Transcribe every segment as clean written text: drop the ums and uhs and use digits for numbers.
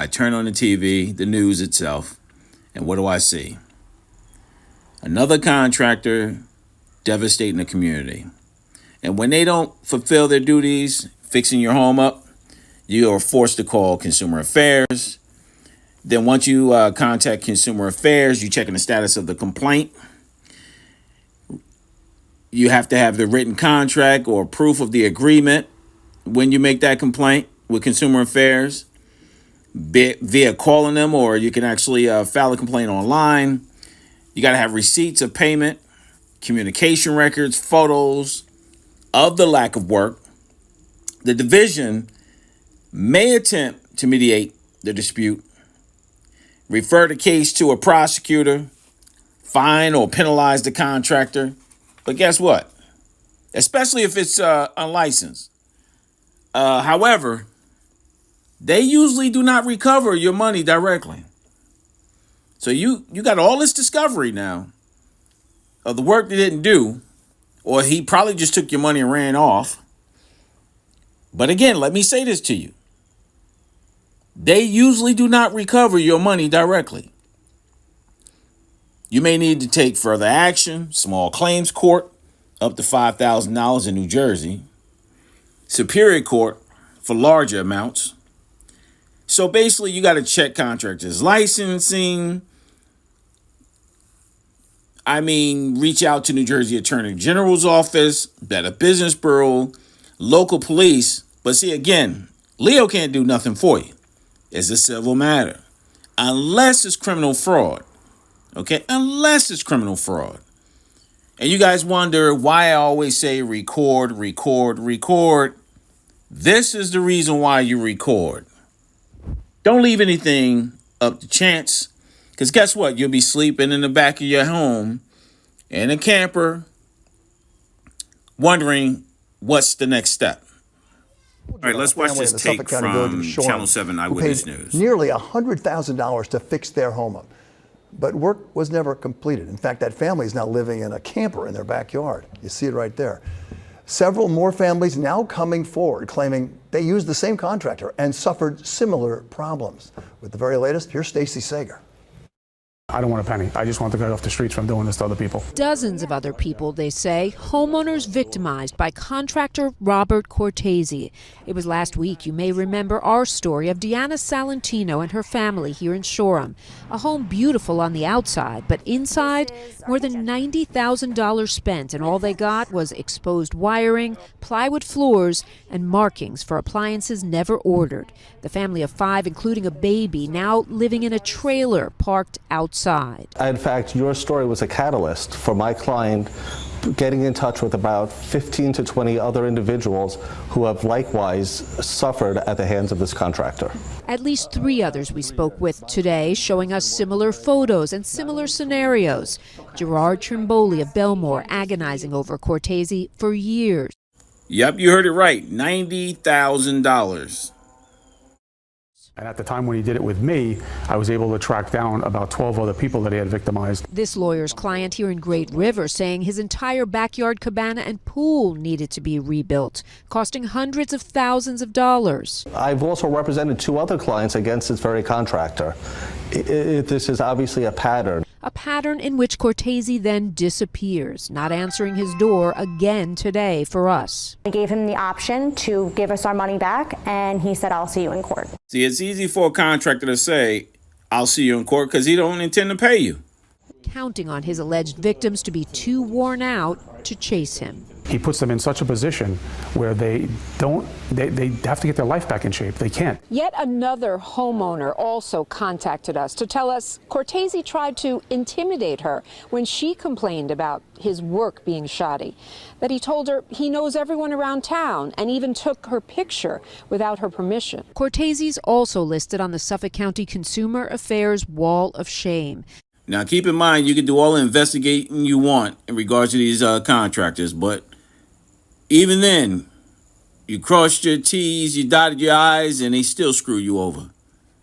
I turn on the TV, the news itself, and what do I see? Another contractor devastating the community. And when they don't fulfill their duties, fixing your home up, you are forced to call Consumer Affairs. Then once you contact Consumer Affairs, you checking the status of the complaint. You have to have the written contract or proof of the agreement when you make that complaint with Consumer Affairs via calling them, or you can actually file a complaint online. You got to have receipts of payment, communication records, photos of the lack of work. The division may attempt to mediate the dispute, refer the case to a prosecutor, fine or penalize the contractor. But guess what? Especially if it's unlicensed. However, they usually do not recover your money directly. So you got all this discovery now of the work they didn't do, or he probably just took your money and ran off. But again, let me say this to you. They usually do not recover your money directly. You may need to take further action, small claims court, up to $5,000 in New Jersey, Superior Court for larger amounts. So basically, you got to check contractors' licensing. Reach out to New Jersey Attorney General's office, Better Business Bureau, local police. But see, again, Leo can't do nothing for you. It's a civil matter. Unless it's criminal fraud. Okay? Unless it's criminal fraud. And you guys wonder why I always say record, record, record. This is the reason why you record. Don't leave anything up to chance. Because guess what? You'll be sleeping in the back of your home in a camper wondering what's the next step. All right, let's watch this take from Channel 7 Eyewitness News. Nearly $100,000 to fix their home up. But work was never completed. In fact, that family is now living in a camper in their backyard. You see it right there. Several more families now coming forward claiming they used the same contractor and suffered similar problems. With the very latest, here's Stacey Sager. I don't want a penny. I just want to get off the streets from doing this to other people. Dozens of other people, they say, homeowners victimized by contractor Robert Cortese. It was last week, you may remember our story of Deanna Salentino and her family here in Shoreham. A home beautiful on the outside, but inside, more than $90,000 spent, and all they got was exposed wiring, plywood floors, and markings for appliances never ordered. The family of 5, including a baby, now living in a trailer parked outside. In fact, your story was a catalyst for my client getting in touch with about 15 to 20 other individuals who have likewise suffered at the hands of this contractor. At least 3 others we spoke with today, showing us similar photos and similar scenarios. Gerard Trimboli of Belmore agonizing over Cortese for years. Yep, you heard it right. $90,000. And at the time when he did it with me, I was able to track down about 12 other people that he had victimized. This lawyer's client here in Great River saying his entire backyard cabana and pool needed to be rebuilt, costing hundreds of thousands of dollars. I've also represented 2 other clients against this very contractor. This is obviously a pattern. A pattern in which Cortese then disappears, not answering his door again today for us. We gave him the option to give us our money back, and he said, I'll see you in court. See, it's easy for a contractor to say, I'll see you in court, because he don't intend to pay you. Counting on his alleged victims to be too worn out to chase him. He puts them in such a position where they have to get their life back in shape. They can't. Yet another homeowner also contacted us to tell us Cortese tried to intimidate her when she complained about his work being shoddy. That he told her he knows everyone around town and even took her picture without her permission. Cortese's also listed on the Suffolk County Consumer Affairs Wall of Shame. Now, keep in mind, you can do all the investigating you want in regards to these contractors, but even then, you crossed your T's, you dotted your I's, and they still screw you over.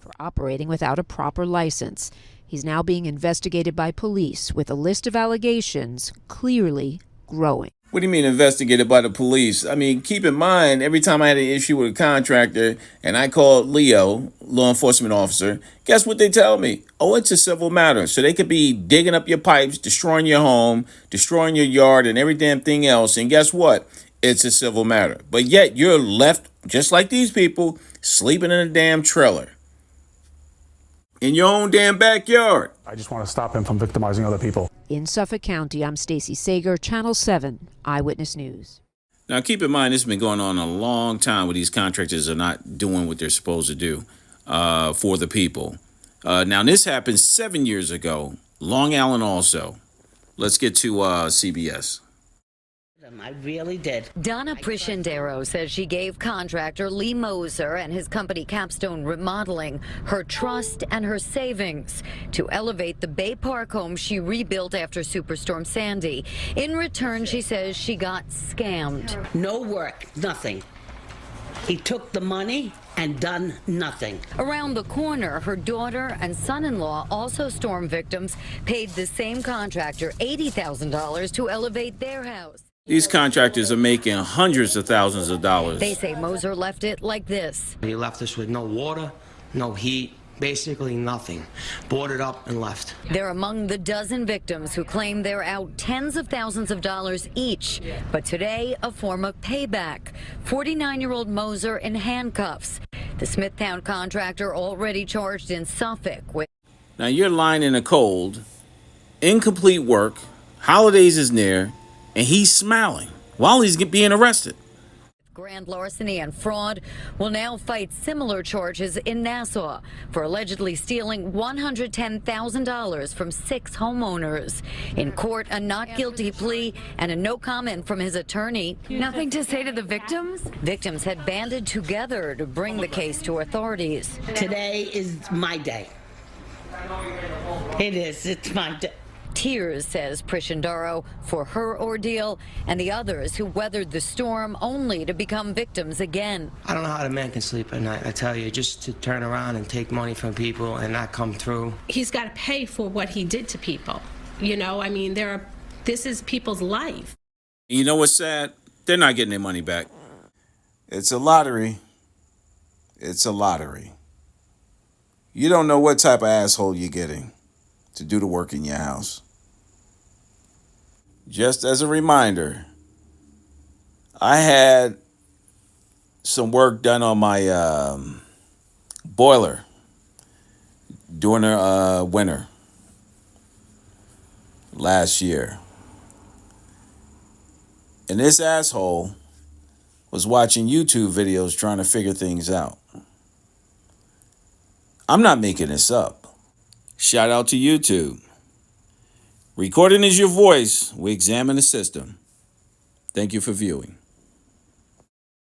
For operating without a proper license. He's now being investigated by police with a list of allegations clearly growing. What do you mean investigated by the police? I mean, keep in mind, every time I had an issue with a contractor and I called Leo, law enforcement officer, guess what they tell me? Oh, it's a civil matter. So they could be digging up your pipes, destroying your home, destroying your yard and every damn thing else. And guess what? It's a civil matter. But yet you're left, just like these people, sleeping in a damn trailer in your own damn backyard. I just want to stop him from victimizing other people. In Suffolk County, I'm Stacey Sager, Channel 7 Eyewitness News. Now, keep in mind, this has been going on a long time where these contractors are not doing what they're supposed to do for the people. Now, this happened 7 years ago. Long Island also. Let's get to CBS. I really did. Donna Priscindero says she gave contractor Lee Moser and his company Capstone Remodeling her trust and her savings to elevate the Bay Park home she rebuilt after Superstorm Sandy. In return, she says she got scammed. No work, nothing. He took the money and done nothing. Around the corner, her daughter and son-in-law, also storm victims, paid the same contractor $80,000 to elevate their house. These contractors are making hundreds of thousands of dollars. They say Moser left it like this. He left us with no water, no heat, basically nothing. Boarded up and left. They're among the dozen victims who claim they're out tens of thousands of dollars each. But today, a form of payback. 49-year-old Moser in handcuffs. The Smithtown contractor already charged in Suffolk with. Now you're lying in the cold, incomplete work, holidays is near, and he's smiling while he's being arrested. Grand larceny and fraud will now fight similar charges in Nassau for allegedly stealing $110,000 from 6 homeowners. In court, a not guilty plea and a no comment from his attorney. Nothing to say to the victims? Victims had banded together to bring the case to authorities. Today is my day. It is. It's my day. Tears, says Priscindero, for her ordeal and the others who weathered the storm only to become victims again. I don't know how the man can sleep at night, I tell you, just to turn around and take money from people and not come through. He's got to pay for what he did to people. You know, I mean, this is people's life. You know what's sad? They're not getting their money back. It's a lottery. It's a lottery. You don't know what type of asshole you're getting to do the work in your house. Just as a reminder, I had some work done on my boiler during the winter last year. And this asshole was watching YouTube videos trying to figure things out. I'm not making this up. Shout out to YouTube. Recording is your voice. We examine the system. Thank you for viewing.